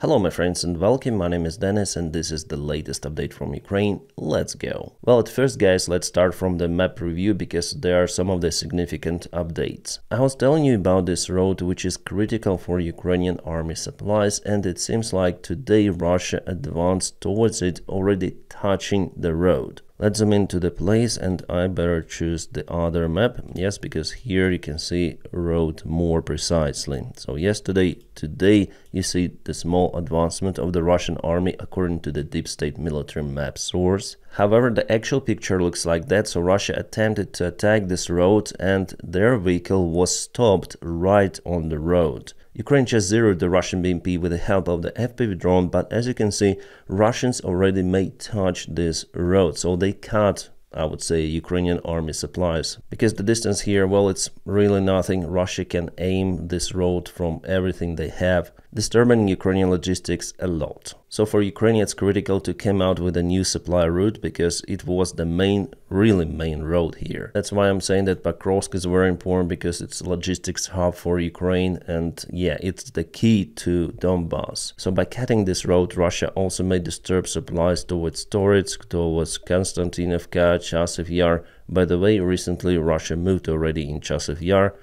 Hello my friends and welcome, my name is Dennis and this is the latest update from Ukraine. Let's go. Well, at first guys, let's start from the map review because there are some of the significant updates. I was telling you about this road which is critical for Ukrainian army supplies, and it seems like today Russia advanced towards it, already touching the road. Let's zoom into the place and I better choose the other map. Yes, because here you can see road more precisely. So today you see the small advancement of the Russian army according to the deep state military map source. However, the actual picture looks like that, so Russia attempted to attack this road and their vehicle was stopped right on the road. Ukraine just zeroed the Russian BMP with the help of the FPV drone, but as you can see, Russians already may touch this road, so they cut, I would say, Ukrainian army supplies. Because the distance here, well, it's really nothing. Russia can aim this road from everything they have, disturbing Ukrainian logistics a lot. So for Ukraine, it's critical to come out with a new supply route because it was the really main road here. That's why I'm saying that Pokrovsk is very important, because it's a logistics hub for Ukraine and yeah, it's the key to Donbass. So by cutting this road, Russia also may disturb supplies towards Toretsk, towards Konstantinovka, Chasiv Yar. By the way, recently Russia moved already in Chasiv Yar.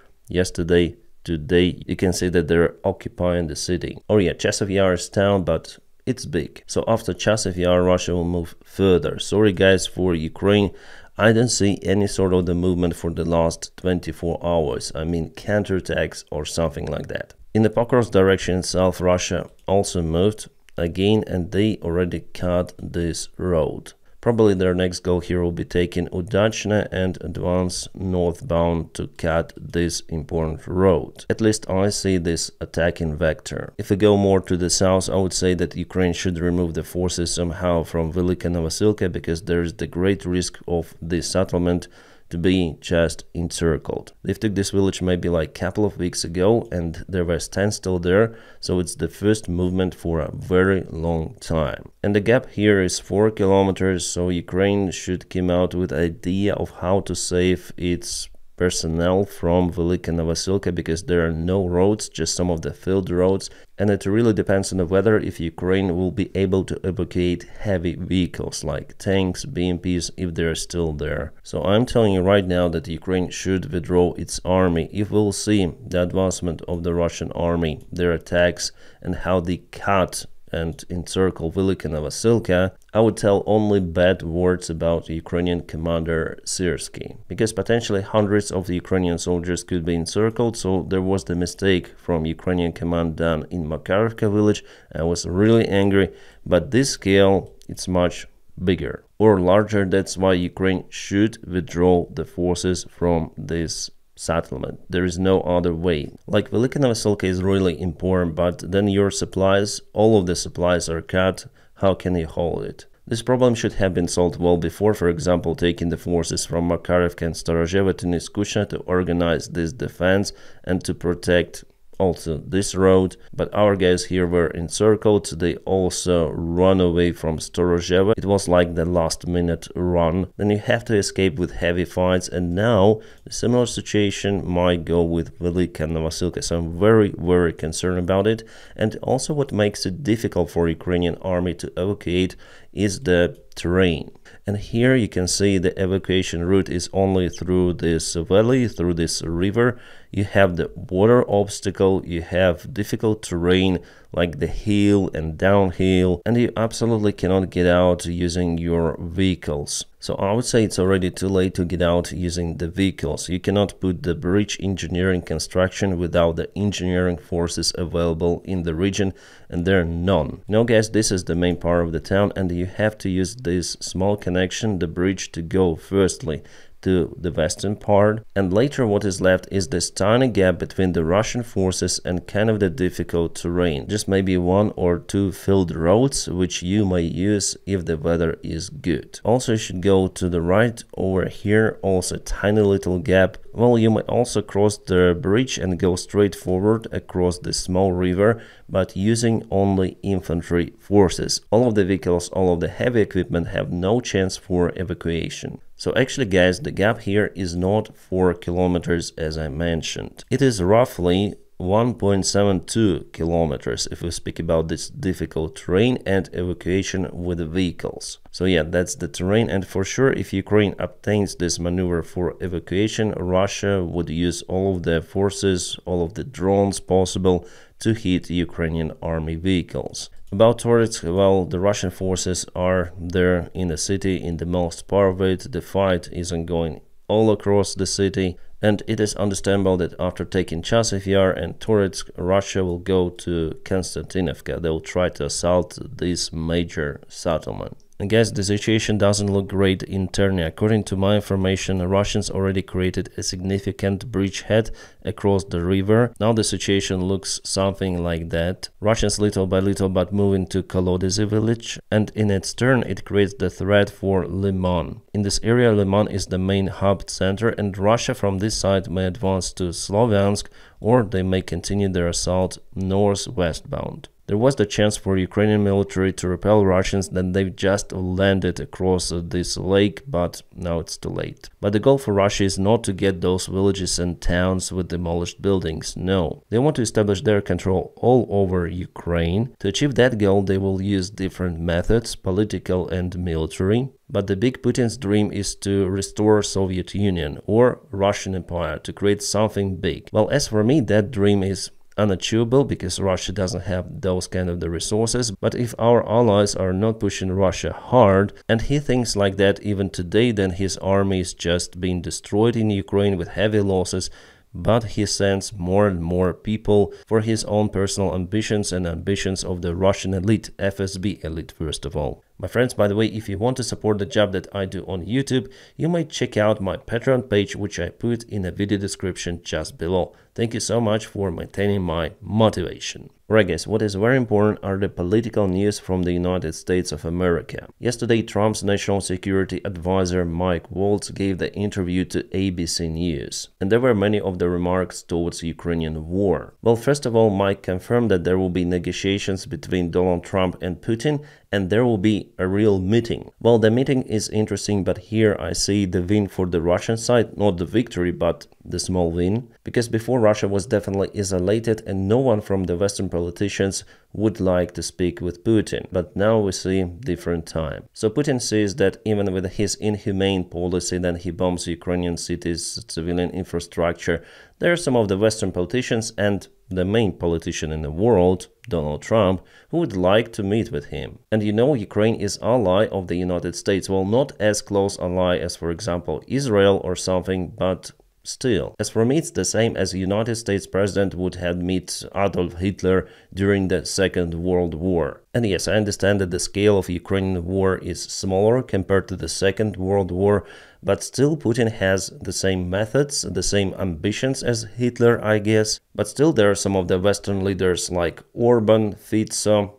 Today you can see that they're occupying the city. Oh yeah, Chasiv Yar is town, but it's big. So after Chasiv Yar, Russia will move further. Sorry guys for Ukraine, I don't see any sort of the movement for the last 24 hours. I mean counterattacks or something like that. In the Pokrovsk direction itself, Russia also moved again and they already cut this road. Probably their next goal here will be taking Udachne and advance northbound to cut this important road. At least I see this attacking vector. If we go more to the south, I would say that Ukraine should remove the forces somehow from Velika Novosilka, because there is the great risk of this settlement to be just encircled. They took this village maybe like a couple of weeks ago and there was standstill there, so it's the first movement for a very long time. And the gap here is 4 kilometers, so Ukraine should come out with idea of how to save its personnel from Velika Novosilka, because there are no roads, just some of the field roads, and it really depends on the weather if Ukraine will be able to evacuate heavy vehicles like tanks, BMPs, if they're still there. So I'm telling you right now that Ukraine should withdraw its army. If we'll see the advancement of the Russian army, their attacks, and how they cut and encircle Velika Novosilka, I would tell only bad words about Ukrainian commander Syrsky, because potentially hundreds of the Ukrainian soldiers could be encircled, so there was the mistake from Ukrainian command done in Makarivka village. I was really angry, but this scale, it's much bigger or larger. That's why Ukraine should withdraw the forces from this settlement. There is no other way. Like Velika Novosilka is really important, but then your supplies, all of the supplies are cut. How can you hold it? This problem should have been solved well before, for example, taking the forces from Makarivka and Storozhevo to Niskushna to organize this defense and to protect also this road. But our guys here were encircled. They also run away from Storozhevo. It was like the last minute run. Then you have to escape with heavy fights, and now a similar situation might go with Velika Novosilka. So I'm very concerned about it. And also what makes it difficult for Ukrainian army to evacuate is the terrain. And here you can see the evacuation route is only through this valley, through this river. You have the water obstacle, you have difficult terrain like the hill and downhill, and you absolutely cannot get out using your vehicles. So I would say it's already too late to get out using the vehicles. You cannot put the bridge engineering construction without the engineering forces available in the region, and there are none. No guys, this is the main part of the town, and you have to use this small connection, the bridge, to go firstly to the western part, and later what is left is this tiny gap between the Russian forces and kind of the difficult terrain, just maybe 1 or 2 field roads which you may use if the weather is good. Also you should go to the right over here, also tiny little gap. Well, you might also cross the bridge and go straight forward across the small river, but using only infantry forces. All of the vehicles, all of the heavy equipment have no chance for evacuation. So actually guys, the gap here is not 4 kilometers as I mentioned. It is roughly 1.72 kilometers if we speak about this difficult terrain and evacuation with vehicles. So yeah, that's the terrain, and for sure if Ukraine obtains this maneuver for evacuation, Russia would use all of the forces, all of the drones possible to hit Ukrainian army vehicles. About Torets, well, the Russian forces are there in the city, in the most part of it. The fight is ongoing all across the city, and it is understandable that after taking Chasiv Yar and Torets, Russia will go to Konstantinovka. They will try to assault this major settlement. I guess the situation doesn't look great internally. According to my information, the Russians already created a significant bridgehead across the river. Now the situation looks something like that. Russians little by little but moving to Kolodzy village, and in its turn it creates the threat for Liman. In this area, Liman is the main hub center, and Russia from this side may advance to Sloviansk, or they may continue their assault north-westbound. There was the chance for Ukrainian military to repel Russians, then they've just landed across this lake, but now it's too late. But the goal for Russia is not to get those villages and towns with demolished buildings, no. They want to establish their control all over Ukraine. To achieve that goal, they will use different methods, political and military. But the big Putin's dream is to restore Soviet Union or Russian Empire, to create something big. Well, as for me, that dream is unachievable because Russia doesn't have those kind of the resources. But if our allies are not pushing Russia hard, and he thinks like that even today, then his army is just being destroyed in Ukraine with heavy losses. But he sends more and more people for his own personal ambitions and ambitions of the Russian elite, FSB elite first of all. My friends, by the way, if you want to support the job that I do on YouTube, you might check out my Patreon page, which I put in the video description just below. Thank you so much for maintaining my motivation. Alright guys, what is very important are the political news from the United States of America. Yesterday, Trump's national security advisor Mike Waltz gave the interview to ABC News, and there were many of the remarks towards Ukrainian war. Well, first of all, Mike confirmed that there will be negotiations between Donald Trump and Putin, and there will be a real meeting. Well, the meeting is interesting, but here I see the win for the Russian side, not the victory, but the small win, because before Russia was definitely isolated and no one from the Western politicians would like to speak with Putin. But now we see different time. So Putin sees that even with his inhumane policy, then he bombs Ukrainian cities, civilian infrastructure, there are some of the Western politicians and the main politician in the world, Donald Trump, who would like to meet with him. And you know, Ukraine is ally of the United States. Well, not as close ally as, for example, Israel or something, but still. As for me, it's the same as United States president would have met Adolf Hitler during the Second World War. And yes, I understand that the scale of Ukrainian war is smaller compared to the Second World War, but still Putin has the same methods, the same ambitions as Hitler, I guess. But still there are some of the Western leaders like Orban, Fico,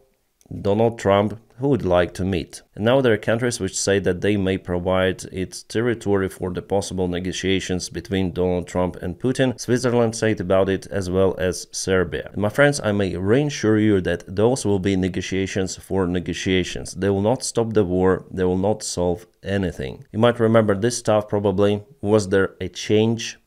Donald Trump, who would like to meet. And now there are countries which say that they may provide its territory for the possible negotiations between Donald Trump and Putin. Switzerland said about it, as well as Serbia. And my friends, I may reassure you that those will be negotiations for negotiations. They will not stop the war, they will not solve anything. You might remember this stuff probably. Was there a change?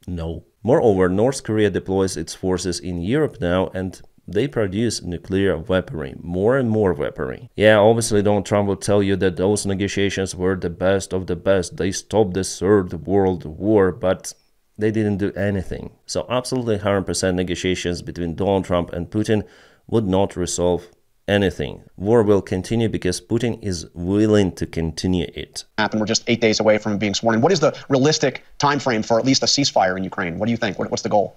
No. Moreover, North Korea deploys its forces in Europe now, and they produce nuclear weaponry, more and more weaponry. Yeah, obviously Donald Trump will tell you that those negotiations were the best of the best. They stopped the Third World War, but they didn't do anything. So absolutely 100% negotiations between Donald Trump and Putin would not resolve anything. War will continue because Putin is willing to continue it. And we're just 8 days away from being sworn in. What is the realistic time frame for at least a ceasefire in Ukraine? What do you think? What's the goal?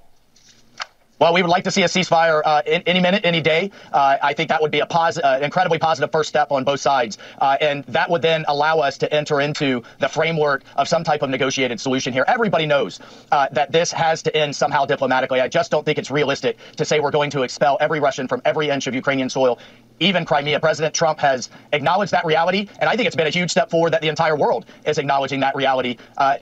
Well, we would like to see a ceasefire any minute, any day. I think that would be a incredibly positive first step on both sides. And that would then allow us to enter into the framework of some type of negotiated solution here. Everybody knows that this has to end somehow diplomatically. I just don't think it's realistic to say we're going to expel every Russian from every inch of Ukrainian soil, even Crimea. President Trump has acknowledged that reality, and I think it's been a huge step forward that the entire world is acknowledging that reality.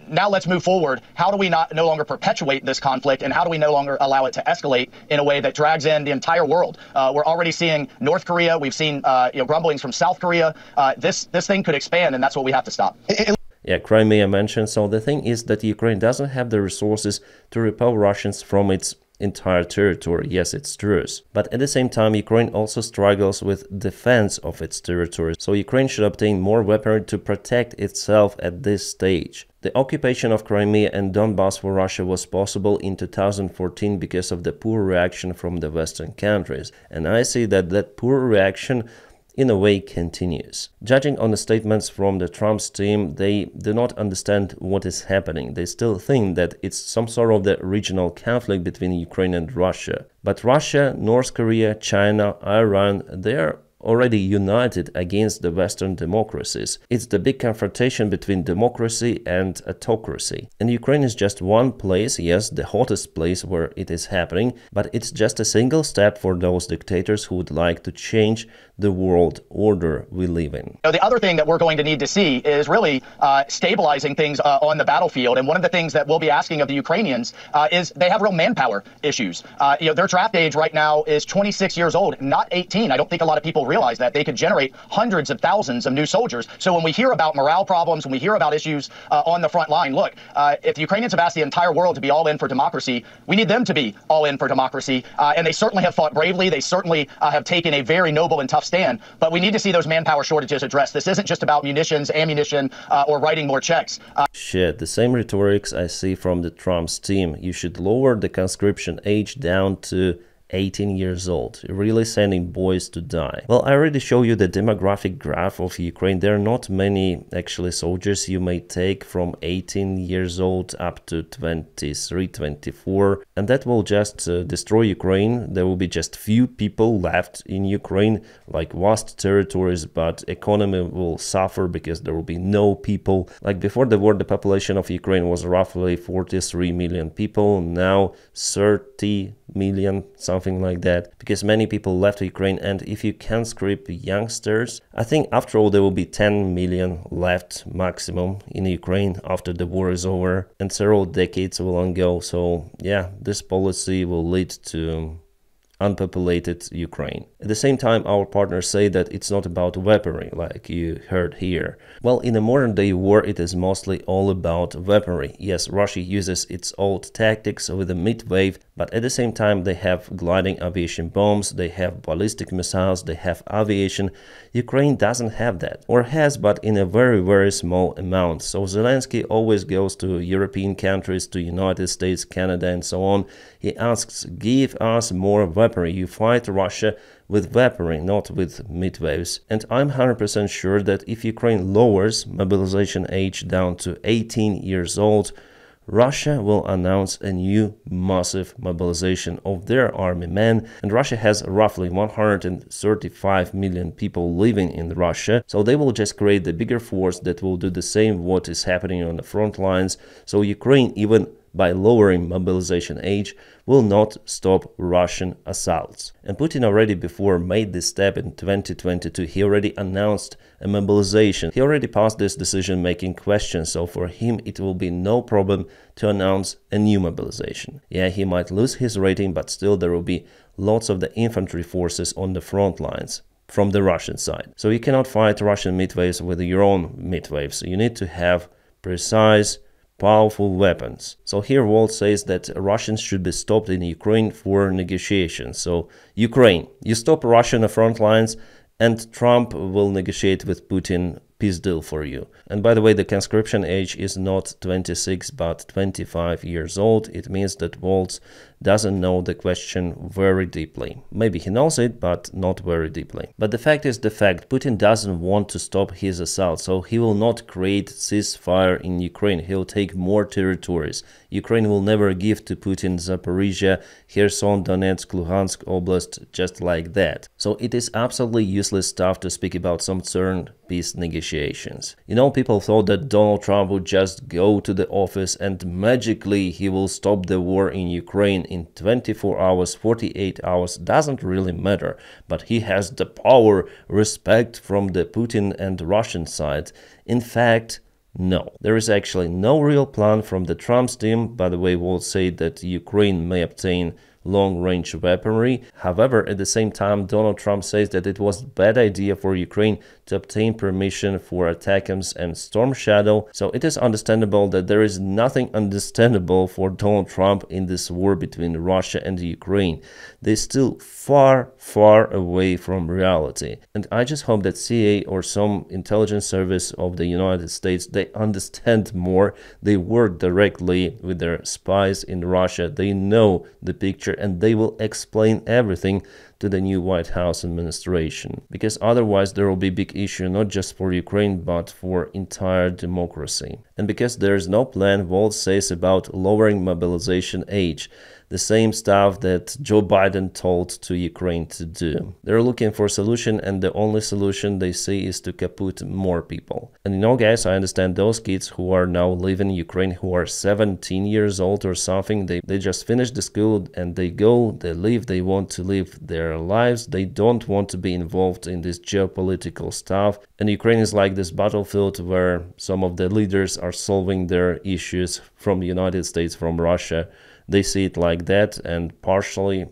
Now let's move forward. How do we no longer perpetuate this conflict, and how do we no longer allow it to escalate in a way that drags in the entire world? We're already seeing North Korea. We've seen grumblings from South Korea. This thing could expand, and that's what we have to stop. Yeah, Crimea mentioned. So the thing is that Ukraine doesn't have the resources to repel Russians from its entire territory. Yes, it's theirs. But at the same time, Ukraine also struggles with defense of its territory. So Ukraine should obtain more weaponry to protect itself at this stage. The occupation of Crimea and Donbass for Russia was possible in 2014 because of the poor reaction from the Western countries. And I see that that poor reaction in a way continues. Judging on the statements from the Trump's team, they do not understand what is happening. They still think that it's some sort of the regional conflict between Ukraine and Russia. But Russia, North Korea, China, Iran, they are already united against the Western democracies. It's the big confrontation between democracy and autocracy. And Ukraine is just one place, yes, the hottest place where it is happening, but it's just a single step for those dictators who would like to change the world order we live in. The other thing that we're going to need to see is really stabilizing things on the battlefield. And one of the things that we'll be asking of the Ukrainians is they have real manpower issues. Their draft age right now is 26 years old, not 18. I don't think a lot of people realize that they could generate hundreds of thousands of new soldiers. So when we hear about morale problems, when we hear about issues on the front line, look, if the Ukrainians have asked the entire world to be all in for democracy, we need them to be all in for democracy. And they certainly have fought bravely. They certainly have taken a very noble and tough stand, but we need to see those manpower shortages addressed. This isn't just about munitions, ammunition, or writing more checks. Shit, the same rhetorics I see from the Trump's team. You should lower the conscription age down to 18 years old, really sending boys to die. Well, I already showed you the demographic graph of Ukraine. There are not many actually soldiers you may take from 18 years old up to 23, 24, and that will just destroy Ukraine. There will be just few people left in Ukraine, like vast territories, but economy will suffer because there will be no people. Like before the war, the population of Ukraine was roughly 43 million people, now 30 million, something like that, because many people left Ukraine. And if you conscript youngsters, I think after all there will be 10 million left maximum in Ukraine after the war is over, and several decades will ongo. So yeah, this policy will lead to unpopulated Ukraine. At the same time, our partners say that it's not about weaponry, like you heard here. Well, in a modern day war, it is mostly all about weaponry. Yes, Russia uses its old tactics with the mid-wave, but at the same time they have gliding aviation bombs, they have ballistic missiles, they have aviation. Ukraine doesn't have that, or has, but in a very, very small amount. So Zelensky always goes to European countries, to United States, Canada, and so on. He asks, give us more weaponry. You fight Russia with weaponry, not with mid-waves. And I'm 100% sure that if Ukraine lowers mobilization age down to 18 years old, Russia will announce a new massive mobilization of their army men, and Russia has roughly 135 million people living in Russia, so they will just create a bigger force that will do the same what is happening on the front lines. So Ukraine, even by lowering mobilization age, will not stop Russian assaults. And Putin already before made this step in 2022. He already announced a mobilization. He already passed this decision-making question, so for him it will be no problem to announce a new mobilization. Yeah, he might lose his rating, but still there will be lots of the infantry forces on the front lines from the Russian side. So you cannot fight Russian midwaves with your own midwaves. You need to have precise, powerful weapons. So here Walt says that Russians should be stopped in Ukraine for negotiations. So Ukraine, you stop Russia on the front lines and Trump will negotiate with Putin peace deal for you. And by the way, the conscription age is not 26 but 25 years old. It means that Waltz doesn't know the question very deeply. Maybe he knows it, but not very deeply. But the fact is the fact. Putin doesn't want to stop his assault, so he will not create ceasefire in Ukraine. He'll take more territories. Ukraine will never give to Putin Zaporizhia, Kherson, Donetsk, Luhansk Oblast just like that. So it is absolutely useless stuff to speak about some CERN peace negotiations. You know, people thought that Donald Trump would just go to the office and magically he will stop the war in Ukraine in 24 hours, 48 hours, doesn't really matter. But he has the power, respect from the Putin and Russian side. In fact, no, there is actually no real plan from the Trump's team. By the way, we'll say that Ukraine may obtain long-range weaponry. However, at the same time, Donald Trump says that it was a bad idea for Ukraine to obtain permission for ATACMS and Storm Shadow. So it is understandable that there is nothing understandable for Donald Trump in this war between Russia and Ukraine. They're still far, far away from reality. And I just hope that CIA or some intelligence service of the United States, they understand more. They work directly with their spies in Russia. They know the picture and they will explain everything to the new White House administration, because otherwise there will be big issue not just for Ukraine but for entire democracy. And because there is no plan, Waltz says about lowering mobilization age, the same stuff that Joe Biden told to Ukraine to do. They're looking for a solution, and the only solution they see is to kaput more people. And you know, guys, I understand those kids who are now living in Ukraine, who are 17 years old or something, they just finished the school and they go, they live, they want to live their lives, they don't want to be involved in this geopolitical stuff. And Ukraine is like this battlefield where some of the leaders are solving their issues from the United States, from Russia. They see it like that, and partially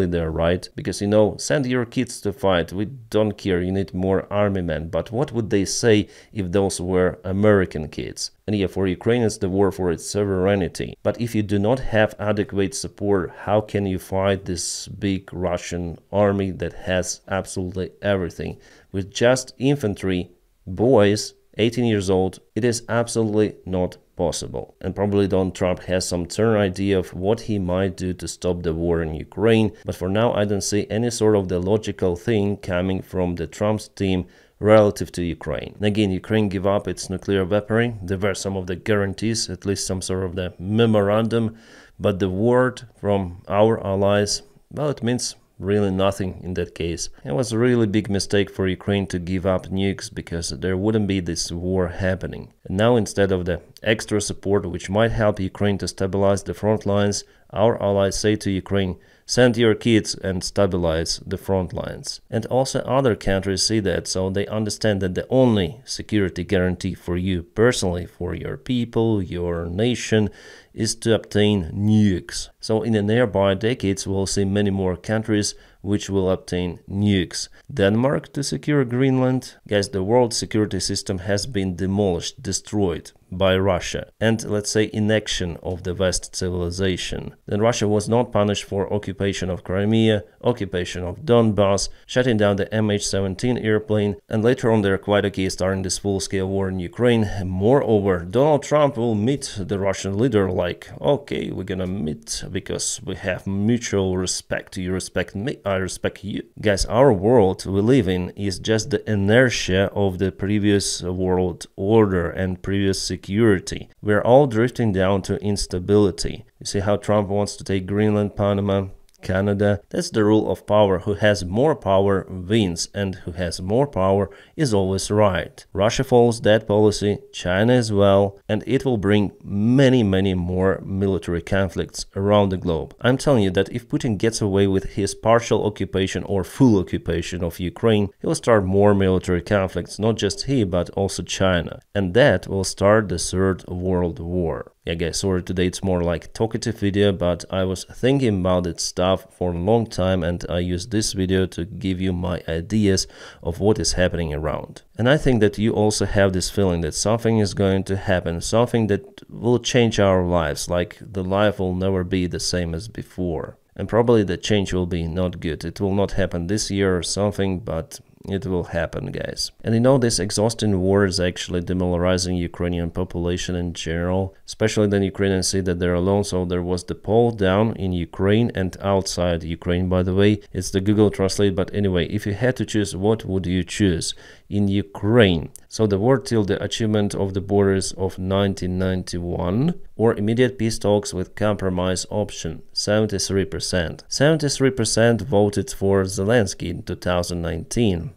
they're right, because, you know, send your kids to fight, we don't care, you need more army men. But what would they say if those were American kids? And yeah, for Ukraine it's the war for its sovereignty. But if you do not have adequate support, how can you fight this big Russian army that has absolutely everything? With just infantry, boys, 18 years old, it is absolutely not possible. And probably Donald Trump has some turn idea of what he might do to stop the war in Ukraine, but for now I don't see any sort of the logical thing coming from the Trump's team relative to Ukraine. And again, Ukraine give up its nuclear weaponry. There were some of the guarantees, at least some sort of the memorandum, but the word from our allies, well, it means really nothing in that case. It was a really big mistake for Ukraine to give up nukes, because there wouldn't be this war happening. And now, instead of the extra support which might help Ukraine to stabilize the front lines, our allies say to Ukraine, send your kids and stabilize the front lines. And also other countries see that, so they understand that the only security guarantee for you personally, for your people, your nation, is to obtain nukes. So in the nearby decades we'll see many more countries which will obtain nukes. Denmark to secure Greenland. Guys, the world security system has been demolished, destroyed by Russia, and let's say inaction of the West civilization. Then Russia was not punished for occupation of Crimea, occupation of Donbass, shutting down the MH17 airplane, and later on they're quite okay starting this full-scale war in Ukraine. Moreover, Donald Trump will meet the Russian leader like, okay, we're gonna meet because we have mutual respect. You respect me, I respect you. Guys, our world we live in is just the inertia of the previous world order and previous security. We're all drifting down to instability. You see how Trump wants to take Greenland, Panama, Canada. That's the rule of power. Who has more power wins, and who has more power is always right. Russia follows that policy, China as well, and it will bring many more military conflicts around the globe. I'm telling you that if Putin gets away with his partial occupation or full occupation of Ukraine, he will start more military conflicts, not just he but also China, and that will start the Third World War. Yeah guys, sorry, today it's more like talkative video, but I was thinking about that stuff for a long time, and I used this video to give you my ideas of what is happening around. And I think that you also have this feeling that something is going to happen, something that will change our lives, like the life will never be the same as before. And probably the change will be not good. It will not happen this year or something, but it will happen, guys. And you know, this exhausting war is actually demoralizing Ukrainian population in general, especially the Ukrainians see that they're alone. So there was the poll down in Ukraine and outside Ukraine, by the way. It's the Google Translate, but anyway, if you had to choose, what would you choose? In Ukraine, so the war till the achievement of the borders of 1991, or immediate peace talks with compromise option, 73%. 73% voted for Zelensky in 2019.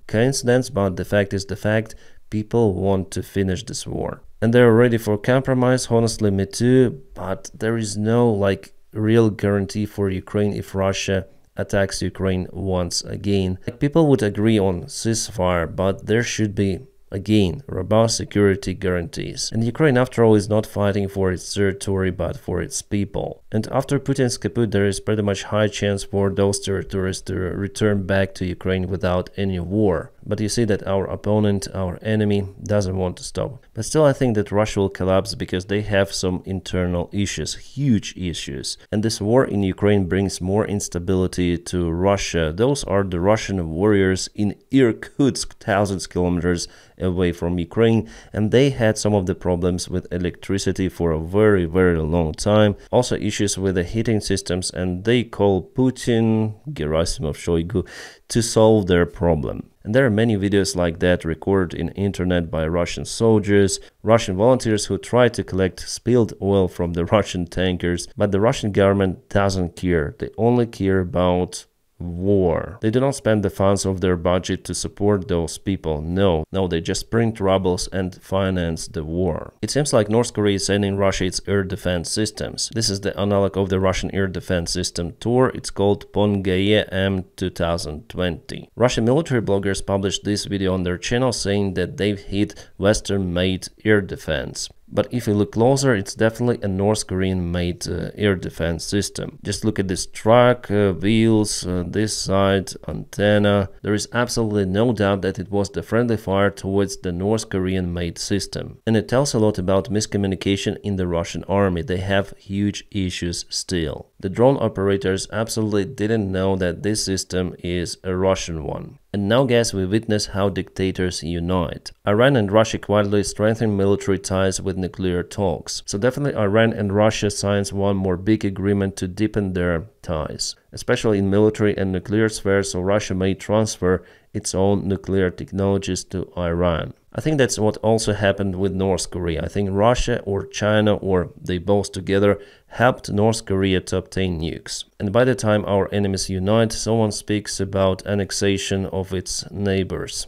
Coincidence, but the fact is the fact. People want to finish this war. And they're ready for compromise, honestly, me too, but there is no, like, real guarantee for Ukraine if Russia attacks Ukraine once again. Like, people would agree on ceasefire, but there should be Again, robust security guarantees. And Ukraine, after all, is not fighting for its territory but for its people. And after Putin's kaput, there is pretty much high chance for those territories to return back to Ukraine without any war. But you see that our opponent, our enemy, doesn't want to stop. But still, I think that Russia will collapse because they have some internal issues, huge issues. And this war in Ukraine brings more instability to Russia. Those are the Russian warriors in Irkutsk, thousands of kilometers away from Ukraine, and they had some of the problems with electricity for a very, very long time. Also issues with the heating systems, and they call Putin, Gerasimov, Shoigu, to solve their problem. And there are many videos like that recorded in internet by Russian soldiers, Russian volunteers who try to collect spilled oil from the Russian tankers, but the Russian government doesn't care. They only care about war. They do not spend the funds of their budget to support those people. No, they just print rubles and finance the war. It seems like North Korea is sending Russia its air defense systems. This is the analog of the Russian air defense system Tor. It's called Pongaye M 2020. Russian military bloggers published this video on their channel saying that they've hit Western-made air defense. But if you look closer, it's definitely a North Korean-made air defense system. Just look at this truck, wheels, this side, antenna. There is absolutely no doubt that it was the friendly fire towards the North Korean-made system. And it tells a lot about miscommunication in the Russian army. They have huge issues still. The drone operators absolutely didn't know that this system is a Russian one. And now, guys, we witness how dictators unite. Iran and Russia quietly strengthen military ties with nuclear talks. So definitely Iran and Russia signs one more big agreement to deepen their ties, especially in military and nuclear spheres, so Russia may transfer its own nuclear technologies to Iran. I think that's what also happened with North Korea. I think Russia or China, or they both together, helped North Korea to obtain nukes. And by the time our enemies unite, someone speaks about annexation of its neighbors.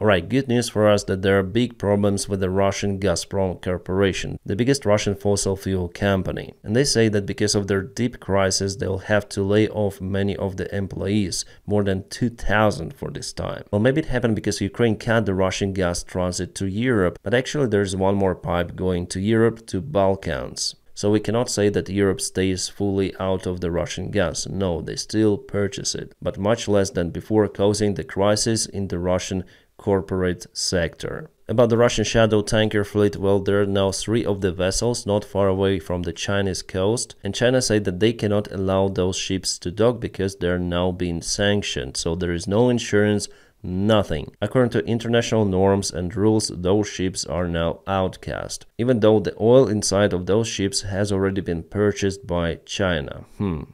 Alright, good news for us that there are big problems with the Russian Gazprom Corporation, the biggest Russian fossil fuel company. And they say that because of their deep crisis, they'll have to lay off many of the employees, more than 2,000 for this time. Well, maybe it happened because Ukraine cut the Russian gas transit to Europe, but actually there's one more pipe going to Europe, to Balkans. So we cannot say that Europe stays fully out of the Russian gas. No, they still purchase it, but much less than before, causing the crisis in the Russian corporate sector. About the Russian shadow tanker fleet, well, there are now 3 of the vessels not far away from the Chinese coast, and China said that they cannot allow those ships to dock because they are now being sanctioned, so there is no insurance, nothing. According to international norms and rules, those ships are now outcast, even though the oil inside of those ships has already been purchased by China.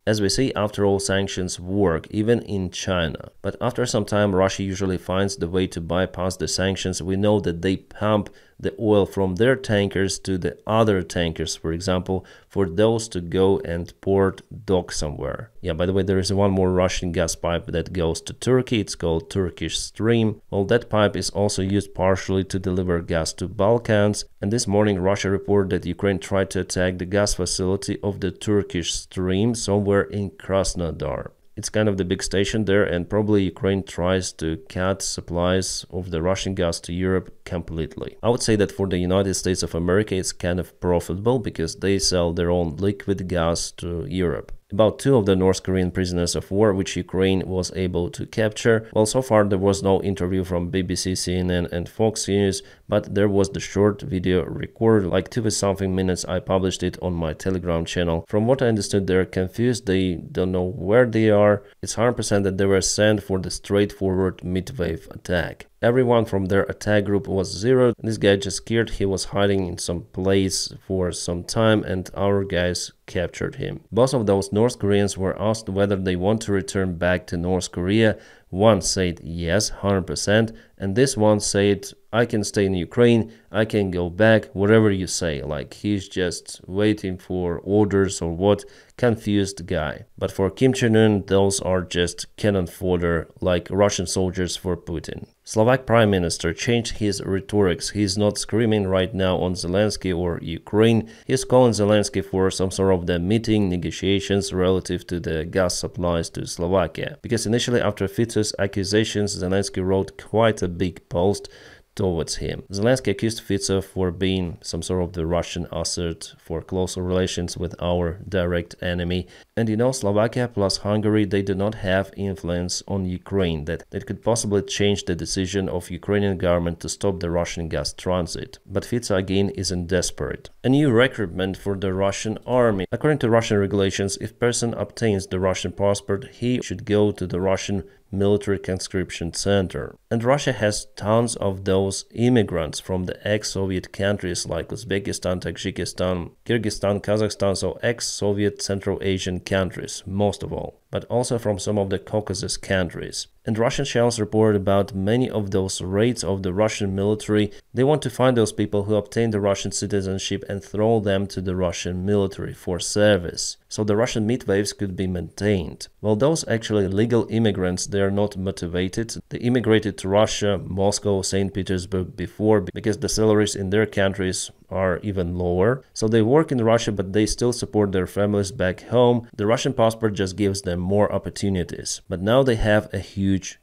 As we see, after all, sanctions work, even in China. But after some time, Russia usually finds the way to bypass the sanctions. We know that they pump the oil from their tankers to the other tankers, for example, for those to go and port dock somewhere. Yeah, by the way, there is one more Russian gas pipe that goes to Turkey. It's called Turkish Stream. Well, that pipe is also used partially to deliver gas to Balkans. And this morning, Russia reported that Ukraine tried to attack the gas facility of the Turkish Stream somewhere in Krasnodar. It's kind of the big station there, and probably Ukraine tries to cut supplies of the Russian gas to Europe completely. I would say that for the United States of America, it's kind of profitable because they sell their own liquid gas to Europe. About 2 of the North Korean prisoners of war which Ukraine was able to capture. Well, so far there was no interview from BBC, CNN and Fox News, but there was the short video recorded, like 2-something minutes. I published it on my Telegram channel. From what I understood, they're confused, they don't know where they are. It's 100% that they were sent for the straightforward mid-wave attack. Everyone from their attack group was zeroed. This guy just scared, he was hiding in some place for some time, and our guys captured him. Both of those North Koreans were asked whether they want to return back to North Korea. One said yes, 100%, and this one said, I can stay in Ukraine, I can go back, whatever you say. Like, he's just waiting for orders or what. Confused guy. But for Kim Jong-un, those are just cannon fodder, like Russian soldiers for Putin. Slovak Prime Minister changed his rhetorics. He's not screaming right now on Zelensky or Ukraine. He's calling Zelensky for some sort of the meeting, negotiations relative to the gas supplies to Slovakia. Because initially, after Fico's accusations, Zelensky wrote quite a big post towards him. Zelensky accused Fico for being some sort of the Russian asset for closer relations with our direct enemy. And you know, Slovakia plus Hungary, they do not have influence on Ukraine that could possibly change the decision of Ukrainian government to stop the Russian gas transit. But Fico again isn't desperate. A new recruitment for the Russian army. According to Russian regulations, if person obtains the Russian passport, he should go to the Russian military conscription center. And Russia has tons of those immigrants from the ex-Soviet countries like Uzbekistan, Tajikistan, Kyrgyzstan, Kazakhstan, so ex-Soviet Central Asian countries, most of all, but also from some of the Caucasus countries. And Russian channels report about many of those raids of the Russian military. They want to find those people who obtain the Russian citizenship and throw them to the Russian military for service, so the Russian midwaves could be maintained. Well, those actually legal immigrants, they are not motivated. They immigrated to Russia, Moscow, St. Petersburg before because the salaries in their countries are even lower. So they work in Russia, but they still support their families back home. The Russian passport just gives them more opportunities. But now they have a huge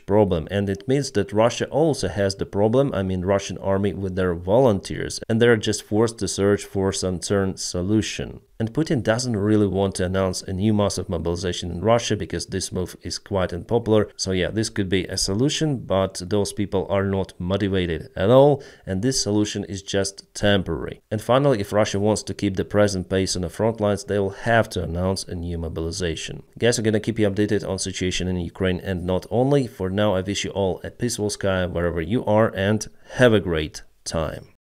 problem, and it means that Russia also has the problem, I mean Russian army, with their volunteers, and they're just forced to search for some certain solution. And Putin doesn't really want to announce a new massive mobilization in Russia because this move is quite unpopular. So yeah, this could be a solution, but those people are not motivated at all, and this solution is just temporary. And finally, if Russia wants to keep the present pace on the front lines, they will have to announce a new mobilization. Guys, I'm gonna keep you updated on situation in Ukraine and not only. For now, I wish you all a peaceful sky wherever you are and have a great time.